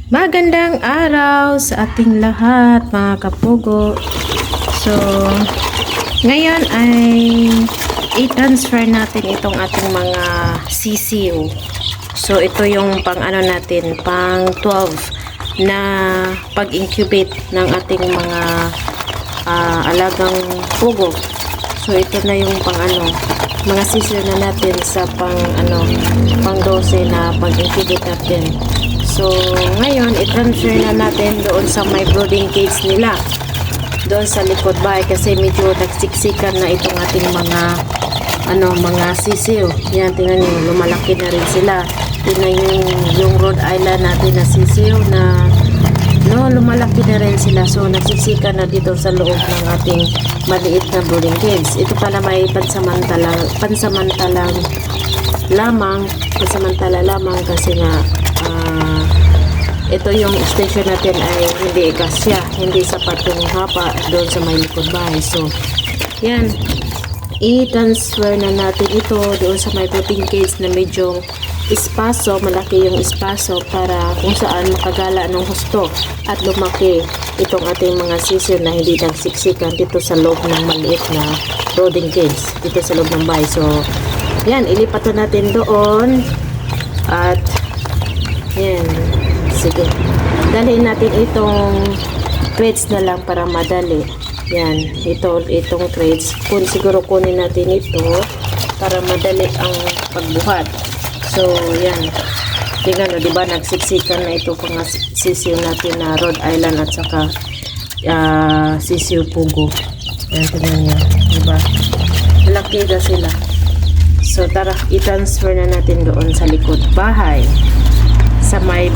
Magandang araw sa ating lahat mga kapugo. So, ngayon ay i-transfer natin itong ating mga sisiw. So, ito yung pang ano natin, pang 12 na pag-incubate ng ating mga alagang pugo. So, ito na yung pang ano, mga sisiw na natin sa pang 12 na pag-incubate natin. So, ngayon, i-transfer na natin doon sa may brooding cage nila. Doon sa likod bahay kasi medyo nagsiksikan na itong ating mga sisiw. Yan, tingnan nyo, lumalaki na rin sila. Tingnan yung Rhode Island natin na sisiw na lumalaki na rin sila. So, nagsiksikan na dito sa loob ng ating maliit na brooding cage. Ito pala may pansamantala lamang kasi nga ito yung extension natin ay hindi kasya, hindi sapat yung hapa doon sa may likod bahay. So, yan, i-transfer na natin ito doon sa may brooding cage na medyo espaso, malaki yung espaso para kung saan makagala ng husto at lumaki itong ating mga sisiw na hindi nagsiksikan dito sa loob ng maliit na brooding cage, dito sa loob ng bahay. So, yan, ilipat na natin doon at yan. Sige. Dalhin natin itong crates na lang para madali. Yan. Itong crates. Siguro kunin natin ito para madali ang pagbuhat. So, yan. Tingnan, diba? Nagsiksikan na ito mga sisiw natin na Rhode Island at saka sisiw pugo. Yan, tingnan nyo. Diba? Malaki na sila. So, tara, i-transfer na natin doon sa likod bahay. Sa may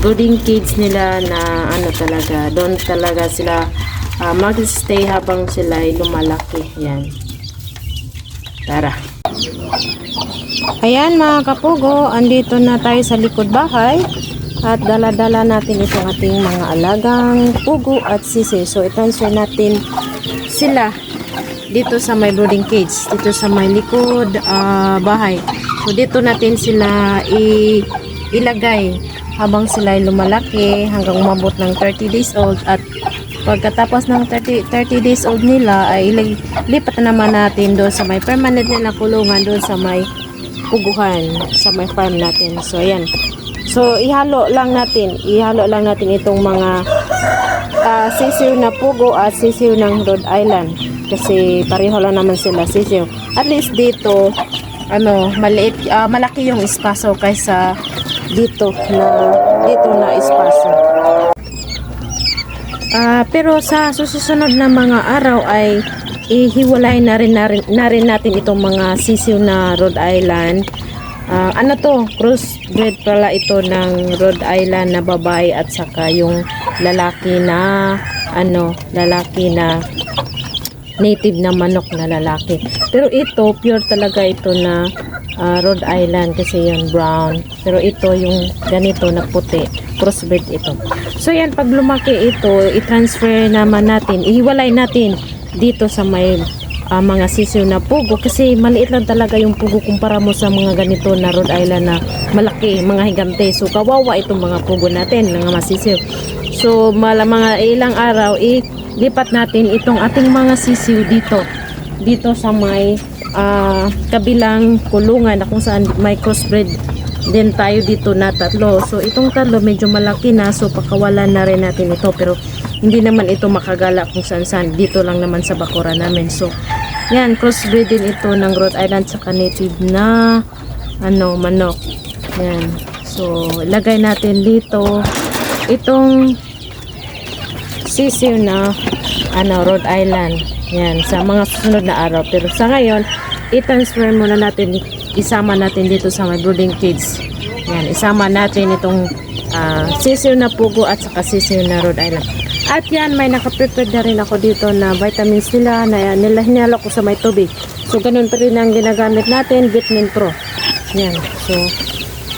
brooding cage nila na talaga, doon talaga sila mag-stay habang sila ay lumalaki. Yan. Tara. Ayan mga kapugo, andito na tayo sa likod bahay at dala-dala natin itong ating mga alagang pugo at sisi. So, i-transfer natin sila dito sa may brooding cage, dito sa may likod bahay. So, dito natin sila ilagay habang sila ay lumalaki hanggang umabot ng 30 days old at pagkatapos ng 30 days old nila ay lipat na naman natin doon sa may permanent nila kulungan doon sa may puguhan sa may farm natin. So ayan. So ihalo lang natin itong mga sisiw na pugo at sisiw ng Rhode Island kasi pareho lang naman sila sisiw. At least dito malaki yung espaso kaysa dito na espaso. Pero sa susunod na mga araw ay ihiwalay na rin natin itong mga sisiw na Rhode Island. Crossbred pala ito ng Rhode Island na babae at saka yung lalaki na native na manok na lalaki. Pero ito pure talaga ito na Rhode Island kasi yung brown. Pero ito yung ganito na puti. Crossbred ito. So yan, pag lumaki ito, i-transfer naman natin. Ihiwalay natin dito sa may mga sisiw na pugo kasi maliit lang talaga yung pugo kumpara mo sa mga ganito na Rhode Island na malaki, mga higante. So kawawa itong mga pugo natin, mga masisiw. So mga ilang araw, ilipat natin itong ating mga sisiw dito sa may kabilang kulungan na kung saan may crossbred din tayo dito na tatlo. So itong tatlo medyo malaki na, so pakawalan na rin natin ito, pero hindi naman ito makagala kung saan dito lang naman sa bakura namin. So yan, crossbred din ito ng Rhode Island sa native na manok. Yan. So ilagay natin dito itong sisiw na Rhode Island. Yan, sa mga susunod na araw. Pero sa ngayon, i-transfer muna natin, isama natin dito sa my brooding cage. Yan, isama natin itong sisiw na pugo at saka sisiw na Rhode Island. At yan, may nakaprepared na rin ako dito na vitamins nila na hinalo ko sa may tubig. So, ganun pa rin ang ginagamit natin, Vitamin Pro. Yan, so,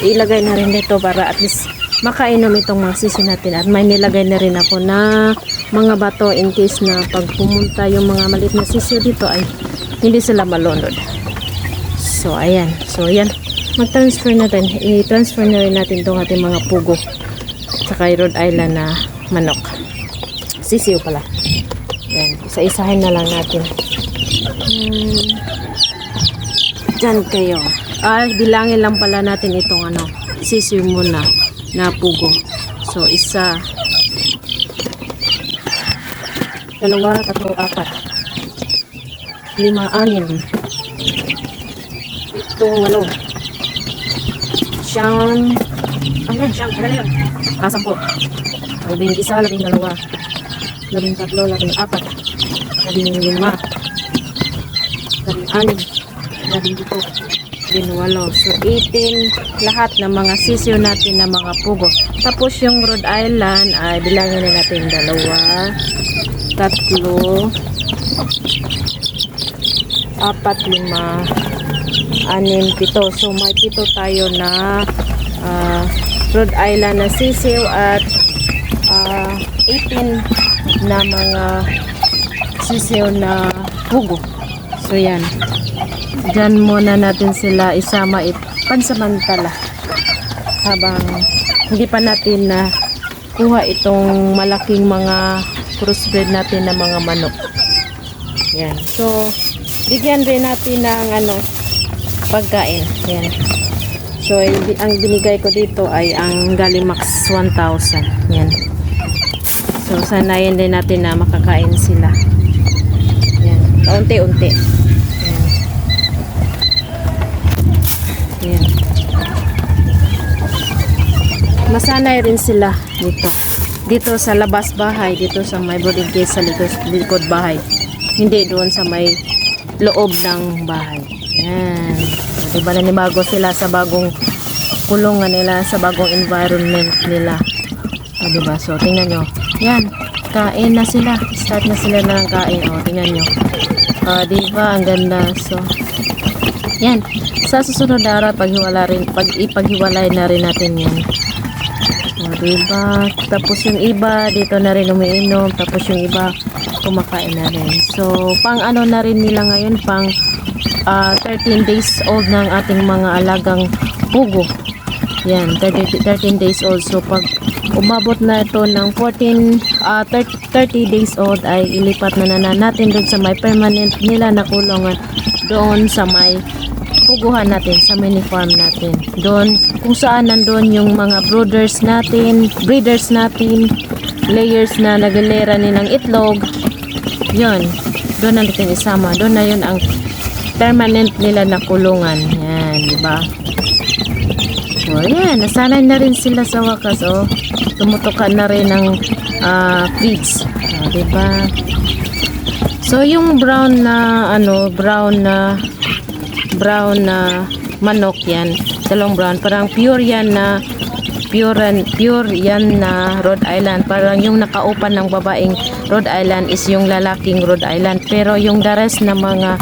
ilagay na rin dito para at least makainom itong mga sisiw natin. At may nilagay na rin ako na mga bato in case na pag pumunta yung mga maliit na sisiw dito ay hindi sila malunod. So ayan, mag-transfer natin, i-transfer na rin natin itong ating mga pugo Tsaka yung Rhode Island na manok. Sisiw pala. Yan. Isa-isahin na lang natin. Diyan kayo. Bilangin lang pala natin itong sisiw muna na pugo. So, 1, 2, 3, 4, 5, 6, 7, 8, 9, 10, 11, 12, so 18 lahat ng mga sisiw natin na mga pugo. Tapos yung Rhode Island ay bilangin na natin 2, 3, 4, 5, 6, 7. So may 7 tayo na Rhode Island na sisiw at 18 na mga sisiw na pugo. So yan. Diyan muna natin sila isama pansamantala habang hindi pa natin na kuha itong malaking mga crossbreed natin na mga manok. Yan. So bigyan rin natin ng pagkain. Yan. So ang binigay ko dito ay ang Galimax 1000. Yan. So sanayin din natin na makakain sila. Yan. Kaunti-unti. Yan. Masanay rin sila dito sa labas bahay, dito sa may boarding case sa likod bahay, hindi doon sa may loob ng bahay. Yan. So, diba nanibago sila sa bagong kulungan nila, sa bagong environment nila. So, diba? So tingnan nyo, yan, kain na sila, start na sila ng kain. Tingnan nyo, diba ang ganda. So yan, sa susunod na araw ipaghiwalay na rin natin yan. Diba? Tapos yung iba dito na rin umiinom, tapos yung iba kumakain na rin. So pang na rin nila ngayon, pang 13 days old ng ating mga alagang pugo. Yan, 13 days old. So pag umabot na ito ng 30 days old ay ilipat na natin doon sa may permanent nila na kulungan, doon sa may puguhan natin, sa mini farm natin, doon kung saan nandoon yung mga breeders natin, layers na naglilera nilang itlog. Yun, doon natin isama, doon na yun ang permanent nila na kulungan. Yan, diba? So yan, nasanay na rin sila sa wakas. Tumutukan na rin ng feeds. Diba? So yung brown na manok, yan, dalawang brown, parang pure yan na Rhode Island. Parang yung nakaupan ng babaeng Rhode Island is yung lalaking Rhode Island, pero yung the rest na mga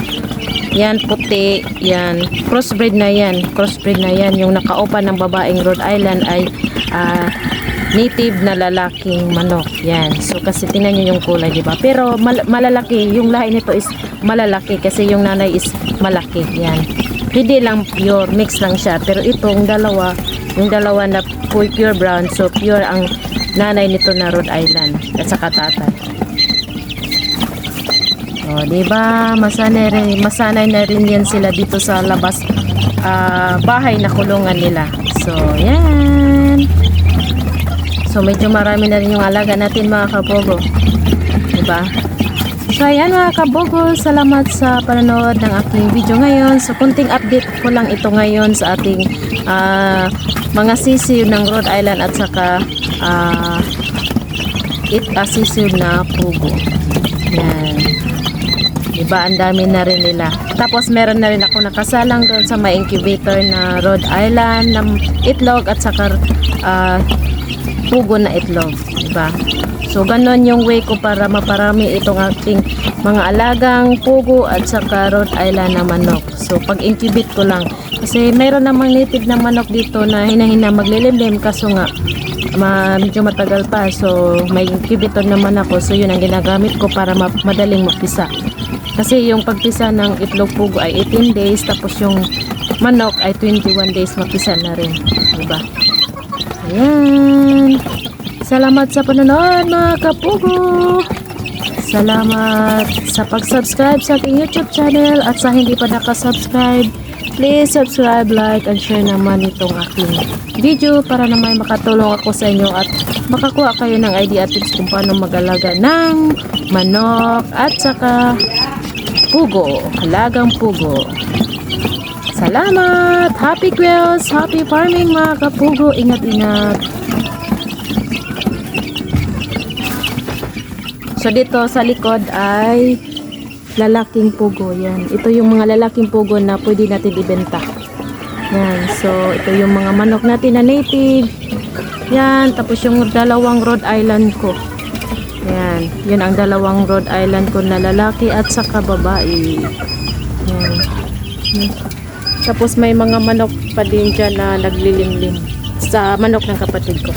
yan puti, yan crossbreed na yan, yung nakaupan ng babaeng Rhode Island ay native na lalaking manok. Yan. So kasi tingnan niyo yung kulay, di ba? Pero malalaki, yung lahi nito is malalaki kasi yung nanay is malaki. Yan. Hindi lang pure, mix lang siya. Pero itong dalawa, yung dalawa na pure brown, so pure ang nanay nito na Rhode Island at saka tatay. Di ba? Masanay na rin yan sila dito sa labas bahay na kulungan nila. So, yan. So medyo marami na rin yung alaga natin mga kabogo, diba? So ayan mga kabogo, salamat sa panonood ng aking video ngayon. So kunting update ko lang ito ngayon sa ating mga sisiw ng Rhode Island at saka sisiw na pugo. Yan, diba? Ang dami na rin nila. Tapos meron na rin ako nakasalang doon sa may incubator na Rhode Island ng itlog at saka pugo na itlog, diba? So ganon yung way ko para maparami itong ating mga alagang pugo at saka Rhode Island na manok. So pag incubate ko lang, kasi mayroon namang native na manok dito na hinahina maglilimlim, kaso nga medyo matagal pa. So may incubator naman ako, so yun ang ginagamit ko para madaling magpisa. Kasi yung pagpisa ng itlog pugo ay 18 days, tapos yung manok ay 21 days magpisa na rin, diba? Ayan. Salamat sa panonood mga kapugo. Salamat sa pag-subscribe sa aking YouTube channel at sa hindi pa nakasubscribe, please subscribe, like, and share naman itong aking video para na may makatulong ako sa inyo at makakuha kayo ng idea at tips kung paano mag-alaga ng manok at saka pugo, alagang pugo. Salamat! Happy quills! Happy farming mga kapugo! Ingat-ingat! So dito sa likod ay lalaking pugo. Yan. Ito yung mga lalaking pugo na pwede natin ibenta. Yan. So ito yung mga manok natin na native. Yan. Tapos yung dalawang Rhode Island ko. Yan. Yun ang dalawang Rhode Island ko na lalaki at saka babae. Yan. Yan. Tapos may mga manok pa din dyan na naglilimlim sa manok ng kapatid ko.